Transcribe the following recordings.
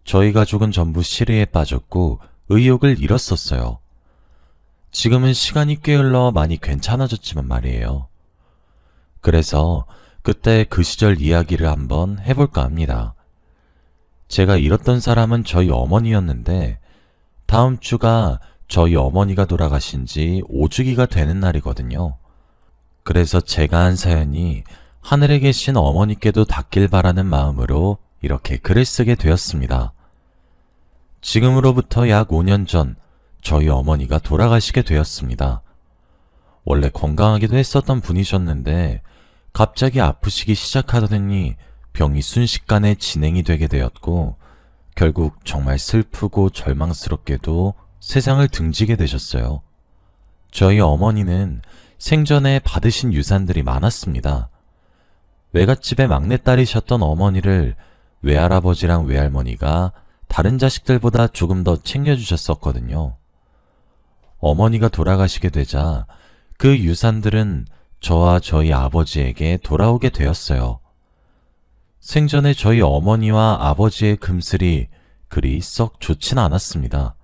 저희 가족은 전부 실의에 빠졌고 의욕을 잃었었어요. 지금은 시간이 꽤 흘러 많이 괜찮아졌지만 말이에요. 그래서 그때 그 시절 이야기를 한번 해볼까 합니다. 제가 잃었던 사람은 저희 어머니였는데 다음 주가 저희 어머니가 돌아가신 지 5주기가 되는 날이거든요. 그래서 제가 한 사연이 하늘에 계신 어머니께도 닿길 바라는 마음으로 이렇게 글을 쓰게 되었습니다. 지금으로부터 약 5년 전 저희 어머니가 돌아가시게 되었습니다. 원래 건강하기도 했었던 분이셨는데 갑자기 아프시기 시작하더니 병이 순식간에 진행이 되게 되었고 결국 정말 슬프고 절망스럽게도 세상을 등지게 되셨어요. 저희 어머니는 생전에 받으신 유산들이 많았습니다. 외갓집의 막내딸이셨던 어머니를 외할아버지랑 외할머니가 다른 자식들보다 조금 더 챙겨주셨었거든요. 어머니가 돌아가시게 되자 그 유산들은 저와 저희 아버지에게 돌아오게 되었어요. 생전에 저희 어머니와 아버지의 금슬이 그리 썩 좋진 않았습니다.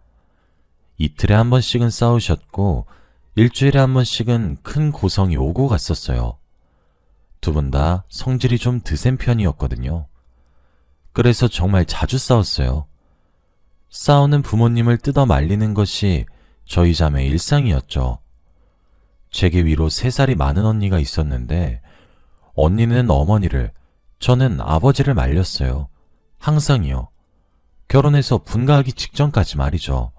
이틀에 한 번씩은 싸우셨고 일주일에 한 번씩은 큰 고성이 오고 갔었어요. 두 분 다 성질이 좀 드센 편이었거든요. 그래서 정말 자주 싸웠어요. 싸우는 부모님을 뜯어 말리는 것이 저희 자매의 일상이었죠. 제게 위로 3살이 많은 언니가 있었는데 언니는 어머니를, 저는 아버지를 말렸어요. 항상이요. 결혼해서 분가하기 직전까지 말이죠.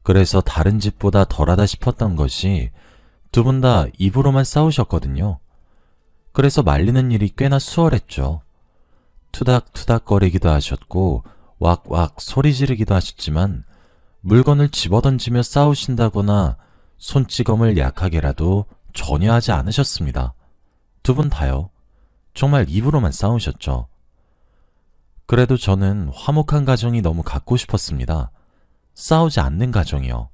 그래서 다른 집보다 덜하다 싶었던 것이 두 분 다 입으로만 싸우셨거든요. 그래서 말리는 일이 꽤나 수월했죠. 투닥투닥거리기도 하셨고 왁왁 소리 지르기도 하셨지만 물건을 집어던지며 싸우신다거나 손찌검을 약하게라도 전혀 하지 않으셨습니다. 두 분 다요. 정말 입으로만 싸우셨죠. 그래도 저는 화목한 가정이 너무 갖고 싶었습니다. 싸우지 않는 가정이요.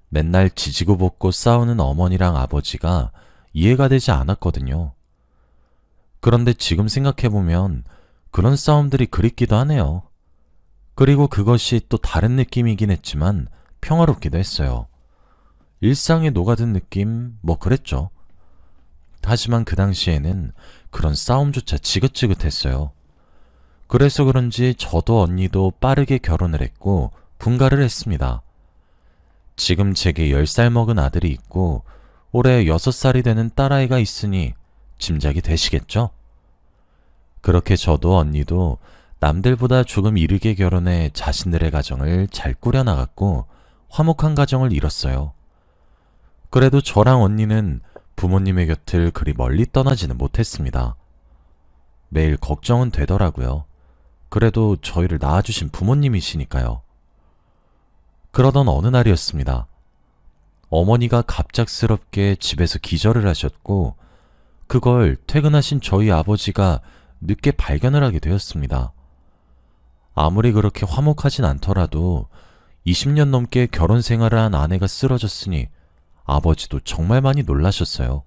맨날 지지고 볶고 싸우는 어머니랑 아버지가 이해가 되지 않았거든요. 그런데 지금 생각해보면 그런 싸움들이 그립기도 하네요. 그리고 그것이 또 다른 느낌이긴 했지만 평화롭기도 했어요. 일상에 녹아든 느낌, 뭐 그랬죠. 하지만 그 당시에는 그런 싸움조차 지긋지긋했어요. 그래서 그런지 저도 언니도 빠르게 결혼을 했고 분가를 했습니다. 지금 제게 10살 먹은 아들이 있고 올해 6살이 되는 딸아이가 있으니 짐작이 되시겠죠? 그렇게 저도 언니도 남들보다 조금 이르게 결혼해 자신들의 가정을 잘 꾸려나갔고 화목한 가정을 이뤘어요. 그래도 저랑 언니는 부모님의 곁을 그리 멀리 떠나지는 못했습니다. 매일 걱정은 되더라고요. 그래도 저희를 낳아주신 부모님이시니까요. 그러던 어느 날이었습니다. 어머니가 갑작스럽게 집에서 기절을 하셨고 그걸 퇴근하신 저희 아버지가 늦게 발견을 하게 되었습니다. 아무리 그렇게 화목하진 않더라도 20년 넘게 결혼 생활을 한 아내가 쓰러졌으니 아버지도 정말 많이 놀라셨어요.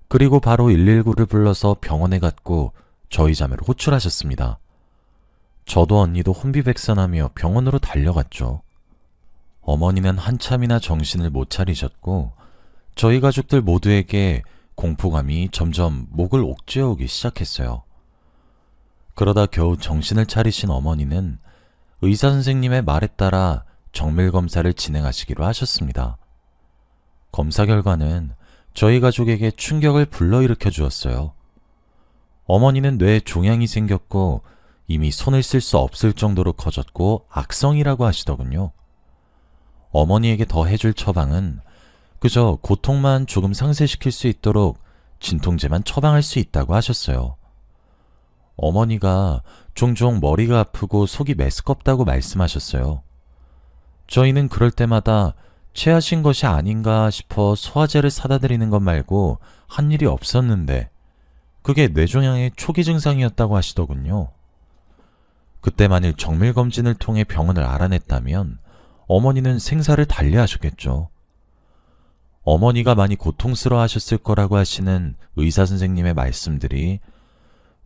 그리고 바로 119를 불러서 병원에 갔고 저희 자매를 호출하셨습니다. 저도 언니도 혼비백산하며 병원으로 달려갔죠. 어머니는 한참이나 정신을 못 차리셨고 저희 가족들 모두에게 공포감이 점점 목을 옥죄어오기 시작했어요. 그러다 겨우 정신을 차리신 어머니는 의사 선생님의 말에 따라 정밀검사를 진행하시기로 하셨습니다. 검사 결과는 저희 가족에게 충격을 불러일으켜 주었어요. 어머니는 뇌에 종양이 생겼고 이미 손을 쓸 수 없을 정도로 커졌고 악성이라고 하시더군요. 어머니에게 더 해줄 처방은 그저 고통만 조금 상쇄시킬 수 있도록 진통제만 처방할 수 있다고 하셨어요. 어머니가 종종 머리가 아프고 속이 메스껍다고 말씀하셨어요. 저희는 그럴 때마다 체하신 것이 아닌가 싶어 소화제를 사다 드리는 것 말고 한 일이 없었는데 그게 뇌종양의 초기 증상이었다고 하시더군요. 그때 만일 정밀검진을 통해 병원을 알아냈다면 어머니는 생사를 달리하셨겠죠. 어머니가 많이 고통스러워 하셨을 거라고 하시는 의사 선생님의 말씀들이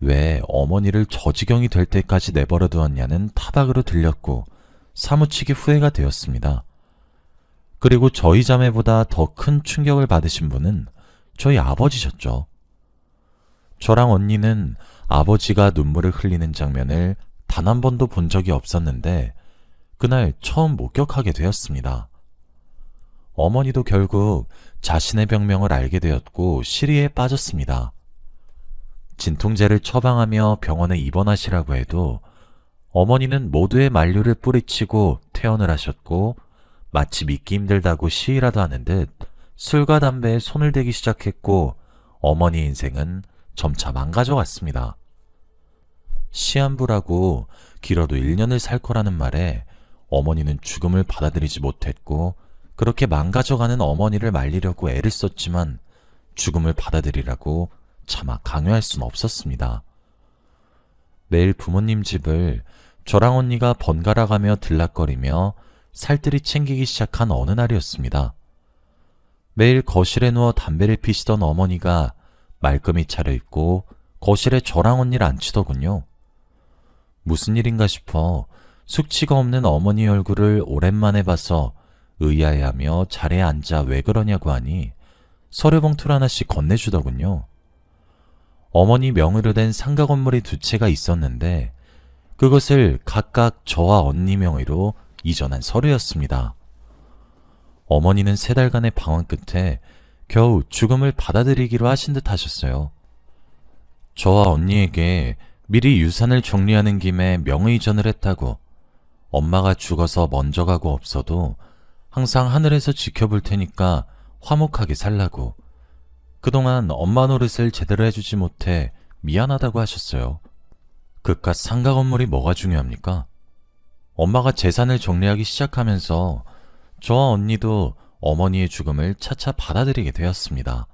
왜 어머니를 저 지경이 될 때까지 내버려 두었냐는 타박으로 들렸고 사무치게 후회가 되었습니다. 그리고 저희 자매보다 더 큰 충격을 받으신 분은 저희 아버지셨죠. 저랑 언니는 아버지가 눈물을 흘리는 장면을 단 한 번도 본 적이 없었는데 그날 처음 목격하게 되었습니다. 어머니도 결국 자신의 병명을 알게 되었고 시리에 빠졌습니다. 진통제를 처방하며 병원에 입원하시라고 해도 어머니는 모두의 만류를 뿌리치고 퇴원을 하셨고 마치 믿기 힘들다고 시위라도 하는 듯 술과 담배에 손을 대기 시작했고 어머니 인생은 점차 망가져갔습니다. 시한부라고 길어도 1년을 살 거라는 말에 어머니는 죽음을 받아들이지 못했고 그렇게 망가져가는 어머니를 말리려고 애를 썼지만 죽음을 받아들이라고 차마 강요할 순 없었습니다. 매일 부모님 집을 저랑 언니가 번갈아 가며 들락거리며 살뜰히 챙기기 시작한 어느 날이었습니다. 매일 거실에 누워 담배를 피시던 어머니가 말끔히 차려입고 거실에 저랑 언니를 앉히더군요. 무슨 일인가 싶어 숙취가 없는 어머니 얼굴을 오랜만에 봐서 의아해하며 자리에 앉아 왜 그러냐고 하니 서류봉투를 하나씩 건네주더군요. 어머니 명의로 된 상가 건물이 2채가 있었는데 그것을 각각 저와 언니 명의로 이전한 서류였습니다. 어머니는 3달간의 방황 끝에 겨우 죽음을 받아들이기로 하신 듯 하셨어요. 저와 언니에게 미리 유산을 정리하는 김에 명의 이전을 했다고 엄마가 죽어서 먼저 가고 없어도 항상 하늘에서 지켜볼 테니까 화목하게 살라고 그동안 엄마 노릇을 제대로 해주지 못해 미안하다고 하셨어요. 그깟 상가 건물이 뭐가 중요합니까? 엄마가 재산을 정리하기 시작하면서 저와 언니도 어머니의 죽음을 차차 받아들이게 되었습니다.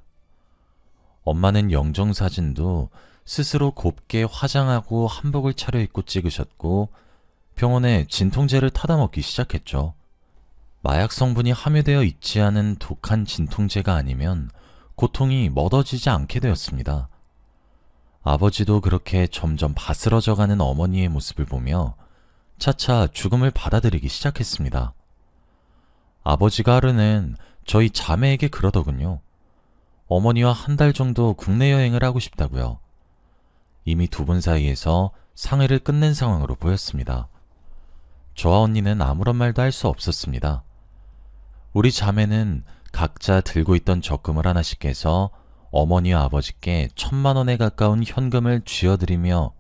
엄마는 영정사진도 스스로 곱게 화장하고 한복을 차려입고 찍으셨고 병원에 진통제를 타다 먹기 시작했죠. 마약 성분이 함유되어 있지 않은 독한 진통제가 아니면 고통이 멎어지지 않게 되었습니다. 아버지도 그렇게 점점 바스러져가는 어머니의 모습을 보며 차차 죽음을 받아들이기 시작했습니다. 아버지가 하루는 저희 자매에게 그러더군요. 어머니와 1달 정도 국내 여행을 하고 싶다고요. 이미 2분 사이에서 상해를 끝낸 상황으로 보였습니다. 저와 언니는 아무런 말도 할 수 없었습니다. 우리 자매는 각자 들고 있던 적금을 하나씩 깨서 어머니와 아버지께 1,000만 원에 가까운 현금을 쥐어드리며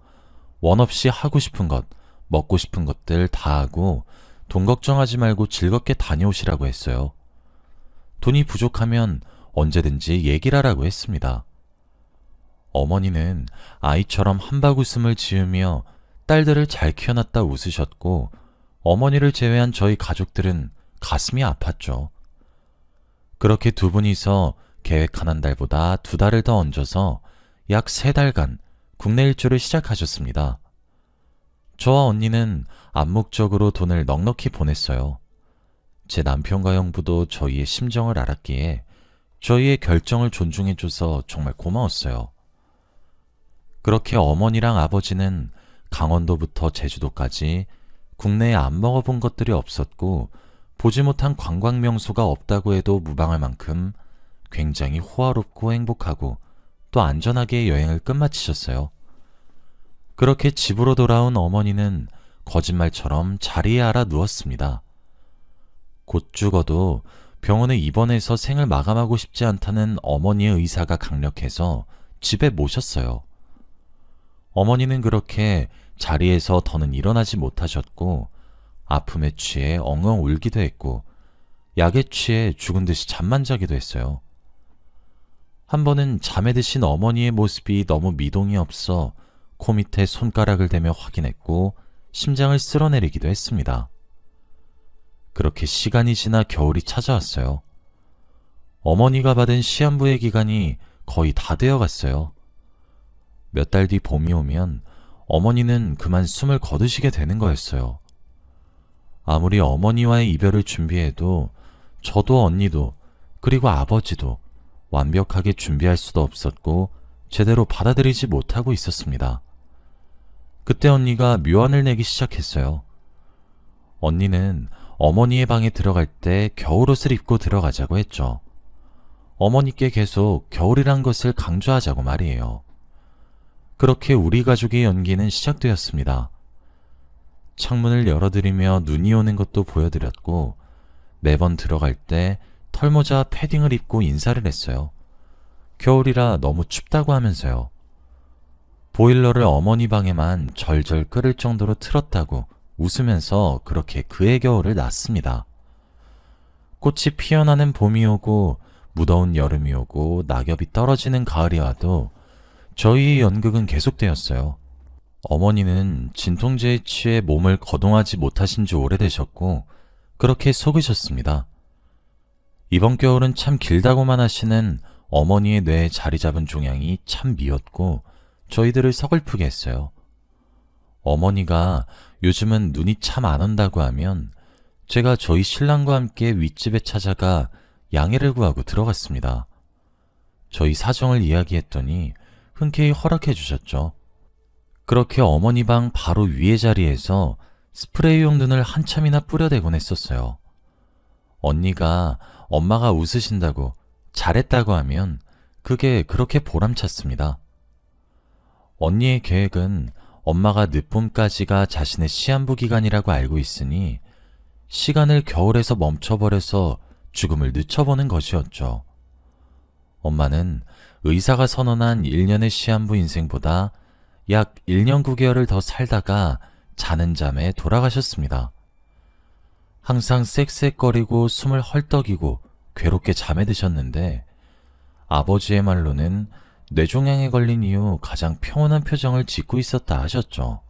원 없이 하고 싶은 것, 먹고 싶은 것들 다 하고 돈 걱정하지 말고 즐겁게 다녀오시라고 했어요. 돈이 부족하면 언제든지 얘기를 하라고 했습니다. 어머니는 아이처럼 한박 웃음을 지으며 딸들을 잘 키워놨다 웃으셨고 어머니를 제외한 저희 가족들은 가슴이 아팠죠. 그렇게 2분이서 계획한 1달보다 2달을 더 얹어서 약 3달간 국내 일주를 시작하셨습니다. 저와 언니는 암묵적으로 돈을 넉넉히 보냈어요. 제 남편과 형부도 저희의 심정을 알았기에 저희의 결정을 존중해줘서 정말 고마웠어요. 그렇게 어머니랑 아버지는 강원도부터 제주도까지 국내에 안 먹어본 것들이 없었고 보지 못한 관광 명소가 없다고 해도 무방할 만큼 굉장히 호화롭고 행복하고 또 안전하게 여행을 끝마치셨어요. 그렇게 집으로 돌아온 어머니는 거짓말처럼 자리에 알아 누웠습니다. 곧 죽어도 병원에 입원해서 생을 마감하고 싶지 않다는 어머니의 의사가 강력해서 집에 모셨어요. 어머니는 그렇게 자리에서 더는 일어나지 못하셨고 아픔에 취해 엉엉 울기도 했고 약에 취해 죽은 듯이 잠만 자기도 했어요. 한 번은 잠에 드신 어머니의 모습이 너무 미동이 없어 코 밑에 손가락을 대며 확인했고 심장을 쓸어내리기도 했습니다. 그렇게 시간이 지나 겨울이 찾아왔어요. 어머니가 받은 시한부의 기간이 거의 다 되어갔어요. 몇 달 뒤 봄이 오면 어머니는 그만 숨을 거두시게 되는 거였어요. 아무리 어머니와의 이별을 준비해도 저도 언니도 그리고 아버지도 완벽하게 준비할 수도 없었고 제대로 받아들이지 못하고 있었습니다. 그때 언니가 묘안을 내기 시작했어요. 언니는 어머니의 방에 들어갈 때 겨울옷을 입고 들어가자고 했죠. 어머니께 계속 겨울이란 것을 강조하자고 말이에요. 그렇게 우리 가족의 연기는 시작되었습니다. 창문을 열어드리며 눈이 오는 것도 보여드렸고 매번 들어갈 때 털모자 패딩을 입고 인사를 했어요. 겨울이라 너무 춥다고 하면서요. 보일러를 어머니 방에만 절절 끓을 정도로 틀었다고 웃으면서 그렇게 그의 겨울을 났습니다. 꽃이 피어나는 봄이 오고 무더운 여름이 오고 낙엽이 떨어지는 가을이 와도 저희의 연극은 계속되었어요. 어머니는 진통제에 취해 몸을 거동하지 못하신 지 오래되셨고 그렇게 속으셨습니다. 이번 겨울은 참 길다고만 하시는 어머니의 뇌에 자리 잡은 종양이 참 미웠고 저희들을 서글프게 했어요. 어머니가 요즘은 눈이 참 안 온다고 하면 제가 저희 신랑과 함께 윗집에 찾아가 양해를 구하고 들어갔습니다. 저희 사정을 이야기했더니 흔쾌히 허락해 주셨죠. 그렇게 어머니 방 바로 위의 자리에서 스프레이용 눈을 한참이나 뿌려대곤 했었어요. 언니가 엄마가 웃으신다고 잘했다고 하면 그게 그렇게 보람찼습니다. 언니의 계획은 엄마가 늦봄까지가 자신의 시한부 기간이라고 알고 있으니 시간을 겨울에서 멈춰버려서 죽음을 늦춰보는 것이었죠. 엄마는 의사가 선언한 1년의 시한부 인생보다 약 1년 9개월을 더 살다가 자는 잠에 돌아가셨습니다. 항상 쌕쌕거리고 숨을 헐떡이고 괴롭게 잠에 드셨는데 아버지의 말로는 뇌종양에 걸린 이후 가장 평온한 표정을 짓고 있었다 하셨죠.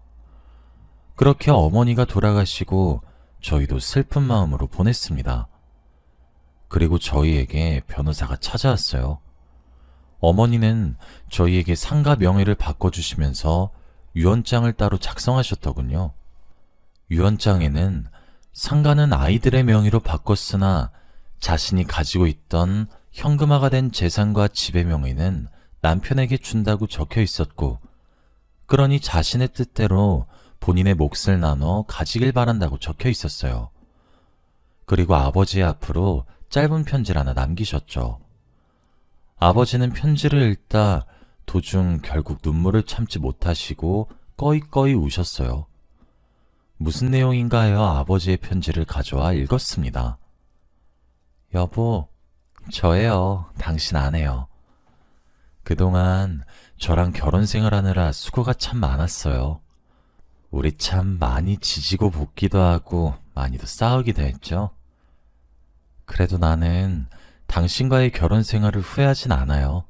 그렇게 어머니가 돌아가시고 저희도 슬픈 마음으로 보냈습니다. 그리고 저희에게 변호사가 찾아왔어요. 어머니는 저희에게 상가 명의를 바꿔주시면서 유언장을 따로 작성하셨더군요. 유언장에는 상가는 아이들의 명의로 바꿨으나 자신이 가지고 있던 현금화가 된 재산과 집의 명의는 남편에게 준다고 적혀 있었고, 그러니 자신의 뜻대로 본인의 몫을 나눠 가지길 바란다고 적혀 있었어요. 그리고 아버지의 앞으로 짧은 편지를 하나 남기셨죠. 아버지는 편지를 읽다 도중 결국 눈물을 참지 못하시고 꺼이꺼이 우셨어요. 무슨 내용인가 하여 아버지의 편지를 가져와 읽었습니다. 여보, 저예요. 당신 아내요. 그동안 저랑 결혼 생활하느라 수고가 참 많았어요. 우리 참 많이 지지고 볶기도 하고 많이도 싸우기도 했죠. 그래도 나는 당신과의 결혼 생활을 후회하진 않아요.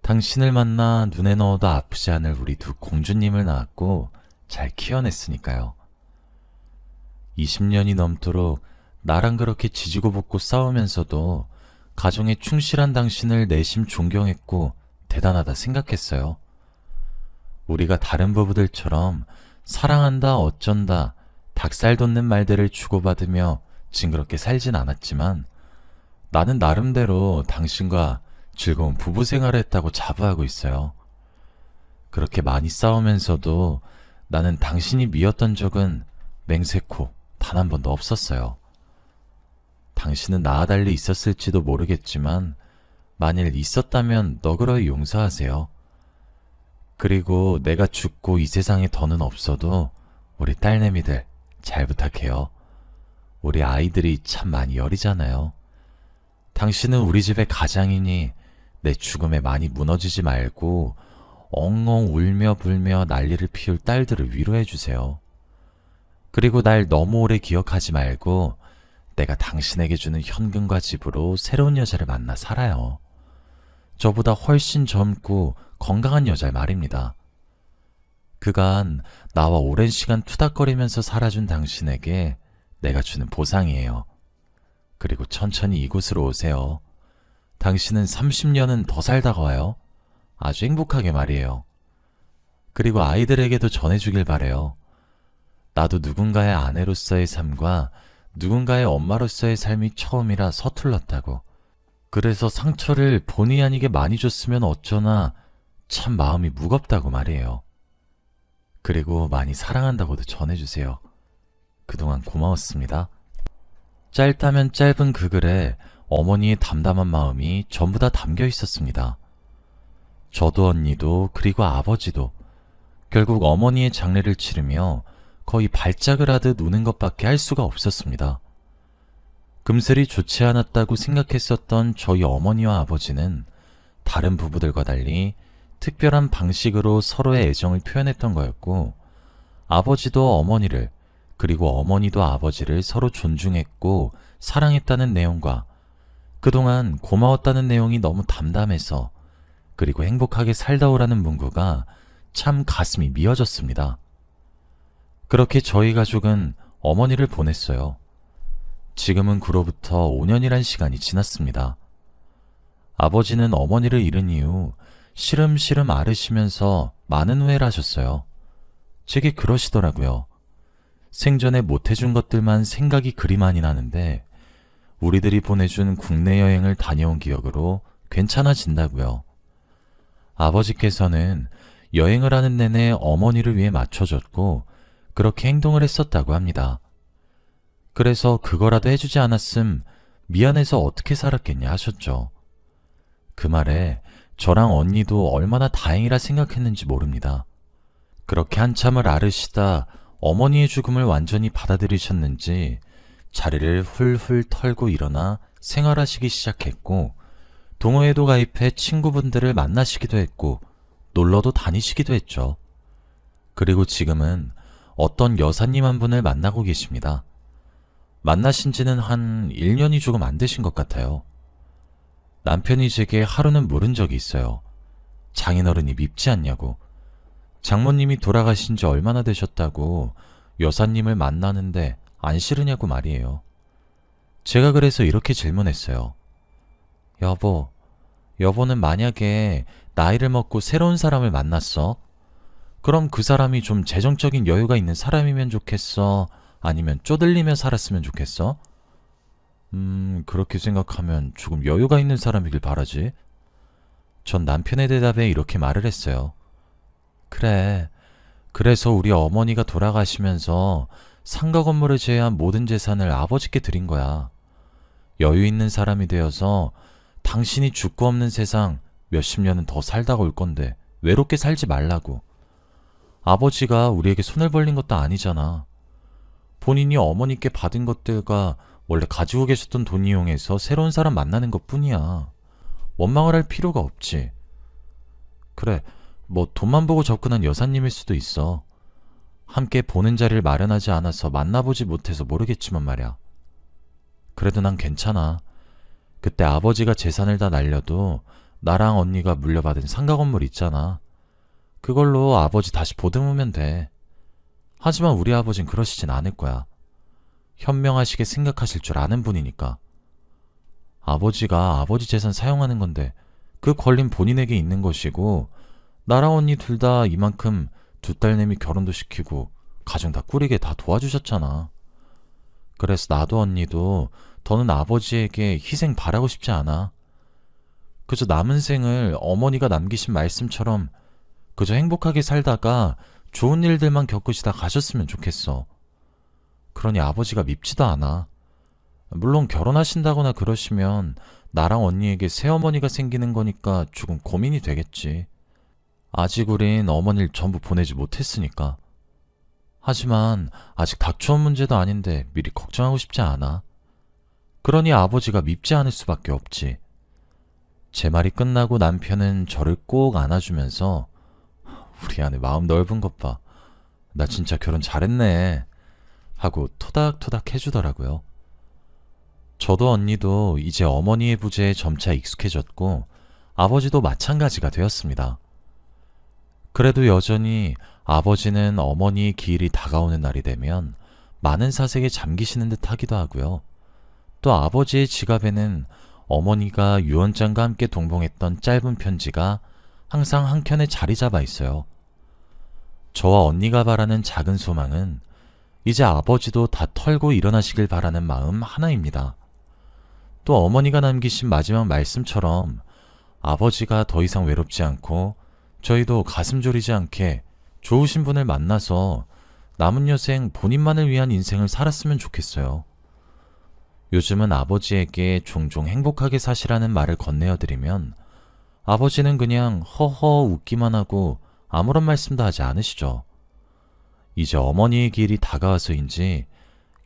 당신을 만나 눈에 넣어도 아프지 않을 우리 두 공주님을 낳았고 잘 키워냈으니까요. 20년이 넘도록 나랑 그렇게 지지고 볶고 싸우면서도 가정에 충실한 당신을 내심 존경했고 대단하다 생각했어요. 우리가 다른 부부들처럼 사랑한다 어쩐다 닭살 돋는 말들을 주고받으며 징그럽게 살진 않았지만 나는 나름대로 당신과 즐거운 부부 생활을 했다고 자부하고 있어요. 그렇게 많이 싸우면서도 나는 당신이 미웠던 적은 맹세코 단 한 번도 없었어요. 당신은 나와 달리 있었을지도 모르겠지만 만일 있었다면 너그러이 용서하세요. 그리고 내가 죽고 이 세상에 더는 없어도 우리 딸내미들 잘 부탁해요. 우리 아이들이 참 많이 여리잖아요. 당신은 우리 집의 가장이니 내 죽음에 많이 무너지지 말고 엉엉 울며 불며 난리를 피울 딸들을 위로해 주세요. 그리고 날 너무 오래 기억하지 말고 내가 당신에게 주는 현금과 집으로 새로운 여자를 만나 살아요. 저보다 훨씬 젊고 건강한 여자 말입니다. 그간 나와 오랜 시간 투닥거리면서 살아준 당신에게 내가 주는 보상이에요. 그리고 천천히 이곳으로 오세요. 당신은 30년은 더 살다가 와요. 아주 행복하게 말이에요. 그리고 아이들에게도 전해주길 바래요. 나도 누군가의 아내로서의 삶과 누군가의 엄마로서의 삶이 처음이라 서툴렀다고. 그래서 상처를 본의 아니게 많이 줬으면 어쩌나 참 마음이 무겁다고 말이에요. 그리고 많이 사랑한다고도 전해주세요. 그동안 고마웠습니다. 짧다면 짧은 그 글에 어머니의 담담한 마음이 전부 다 담겨 있었습니다. 저도 언니도 그리고 아버지도 결국 어머니의 장례를 치르며 거의 발작을 하듯 우는 것밖에 할 수가 없었습니다. 금슬이 좋지 않았다고 생각했었던 저희 어머니와 아버지는 다른 부부들과 달리 특별한 방식으로 서로의 애정을 표현했던 거였고, 아버지도 어머니를, 그리고 어머니도 아버지를 서로 존중했고 사랑했다는 내용과 그동안 고마웠다는 내용이 너무 담담해서, 그리고 행복하게 살다 오라는 문구가 참 가슴이 미어졌습니다. 그렇게 저희 가족은 어머니를 보냈어요. 지금은 그로부터 5년이란 시간이 지났습니다. 아버지는 어머니를 잃은 이후 시름시름 앓으시면서 많은 후회를 하셨어요. 제게 그러시더라고요. 생전에 못해준 것들만 생각이 그리 많이 나는데 우리들이 보내준 국내 여행을 다녀온 기억으로 괜찮아진다고요. 아버지께서는 여행을 하는 내내 어머니를 위해 맞춰줬고 그렇게 행동을 했었다고 합니다. 그래서 그거라도 해주지 않았음 미안해서 어떻게 살았겠냐 하셨죠. 그 말에 저랑 언니도 얼마나 다행이라 생각했는지 모릅니다. 그렇게 한참을 앓으시다 어머니의 죽음을 완전히 받아들이셨는지 자리를 훌훌 털고 일어나 생활하시기 시작했고, 동호회도 가입해 친구분들을 만나시기도 했고 놀러도 다니시기도 했죠. 그리고 지금은 어떤 여사님 한 분을 만나고 계십니다. 만나신 지는 한 1년이 조금 안 되신 것 같아요. 남편이 제게 하루는 물은 적이 있어요. 장인어른이 밉지 않냐고. 장모님이 돌아가신 지 얼마나 되셨다고 여사님을 만나는데 안 싫으냐고 말이에요. 제가 그래서 이렇게 질문했어요. 여보는 만약에 나이를 먹고 새로운 사람을 만났어? 그럼 그 사람이 좀 재정적인 여유가 있는 사람이면 좋겠어? 아니면 쪼들리며 살았으면 좋겠어? 그렇게 생각하면 조금 여유가 있는 사람이길 바라지. 전 남편의 대답에 이렇게 말을 했어요. 그래. 그래서 우리 어머니가 돌아가시면서 상가 건물을 제외한 모든 재산을 아버지께 드린 거야. 여유 있는 사람이 되어서 당신이 죽고 없는 세상 몇십 년은 더 살다가 올 건데 외롭게 살지 말라고. 아버지가 우리에게 손을 벌린 것도 아니잖아. 본인이 어머니께 받은 것들과 원래 가지고 계셨던 돈 이용해서 새로운 사람 만나는 것 뿐이야. 원망을 할 필요가 없지. 그래, 뭐 돈만 보고 접근한 여사님일 수도 있어. 함께 보는 자리를 마련하지 않아서 만나보지 못해서 모르겠지만 말이야. 그래도 난 괜찮아. 그때 아버지가 재산을 다 날려도 나랑 언니가 물려받은 상가 건물 있잖아. 그걸로 아버지 다시 보듬으면 돼. 하지만 우리 아버진 그러시진 않을 거야. 현명하시게 생각하실 줄 아는 분이니까. 아버지가 아버지 재산 사용하는 건데 그 권리는 본인에게 있는 것이고, 나랑 언니 둘 다 이만큼 두 딸내미 결혼도 시키고 가정 다 꾸리게 다 도와주셨잖아. 그래서 나도 언니도 더는 아버지에게 희생 바라고 싶지 않아. 그저 남은 생을 어머니가 남기신 말씀처럼 그저 행복하게 살다가 좋은 일들만 겪으시다 가셨으면 좋겠어. 그러니 아버지가 밉지도 않아. 물론 결혼하신다거나 그러시면 나랑 언니에게 새어머니가 생기는 거니까 조금 고민이 되겠지. 아직 우린 어머니를 전부 보내지 못했으니까. 하지만 아직 닥쳐온 문제도 아닌데 미리 걱정하고 싶지 않아. 그러니 아버지가 밉지 않을 수밖에 없지. 제 말이 끝나고 남편은 저를 꼭 안아주면서 우리 아내 마음 넓은 것 봐. 나 진짜 결혼 잘했네. 하고 토닥토닥 해주더라고요. 저도 언니도 이제 어머니의 부재에 점차 익숙해졌고 아버지도 마찬가지가 되었습니다. 그래도 여전히 아버지는 어머니의 기일이 다가오는 날이 되면 많은 사색에 잠기시는 듯 하기도 하고요. 또 아버지의 지갑에는 어머니가 유언장과 함께 동봉했던 짧은 편지가 항상 한켠에 자리 잡아 있어요. 저와 언니가 바라는 작은 소망은 이제 아버지도 다 털고 일어나시길 바라는 마음 하나입니다. 또 어머니가 남기신 마지막 말씀처럼 아버지가 더 이상 외롭지 않고 저희도 가슴 졸이지 않게 좋으신 분을 만나서 남은 여생 본인만을 위한 인생을 살았으면 좋겠어요. 요즘은 아버지에게 종종 행복하게 사시라는 말을 건네어드리면 아버지는 그냥 허허 웃기만 하고 아무런 말씀도 하지 않으시죠. 이제 어머니의 길이 다가와서인지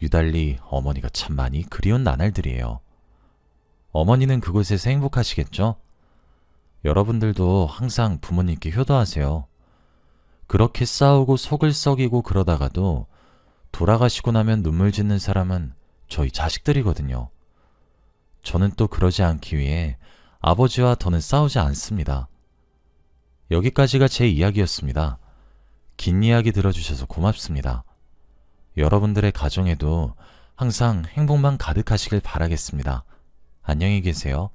유달리 어머니가 참 많이 그리운 나날들이에요. 어머니는 그곳에서 행복하시겠죠? 여러분들도 항상 부모님께 효도하세요. 그렇게 싸우고 속을 썩이고 그러다가도 돌아가시고 나면 눈물 짓는 사람은 저희 자식들이거든요. 저는 또 그러지 않기 위해 아버지와 더는 싸우지 않습니다. 여기까지가 제 이야기였습니다. 긴 이야기 들어주셔서 고맙습니다. 여러분들의 가정에도 항상 행복만 가득하시길 바라겠습니다. 안녕히 계세요.